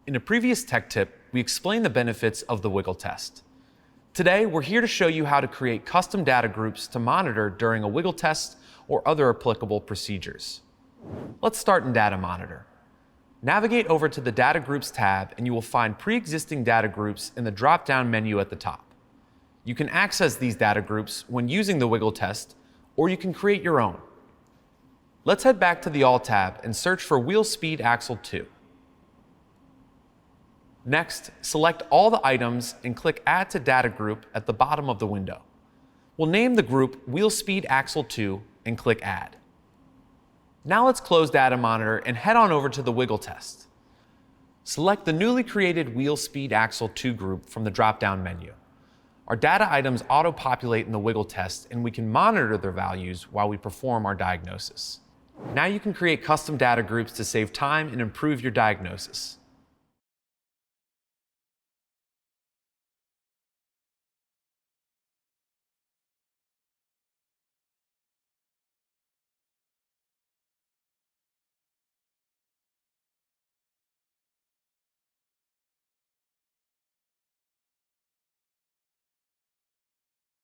In a previous tech tip, we explained the benefits of the wiggle test. Today, we're here to show you how to create custom data groups to monitor during a wiggle test or other applicable procedures. Let's start in Data Monitor. Navigate over to the Data Groups tab and you will find pre-existing data groups in the drop-down menu at the top. You can access these data groups when using the wiggle test, or you can create your own. Let's head back to the All tab and search for Wheel Speed Axle 2. Next, select all the items and click Add to Data Group at the bottom of the window. We'll name the group Wheel Speed Axle 2 and click Add. Now let's close Data Monitor and head on over to the wiggle test. Select the newly created Wheel Speed Axle 2 group from the drop-down menu. Our data items auto-populate in the wiggle test and we can monitor their values while we perform our diagnosis. Now you can create custom data groups to save time and improve your diagnosis.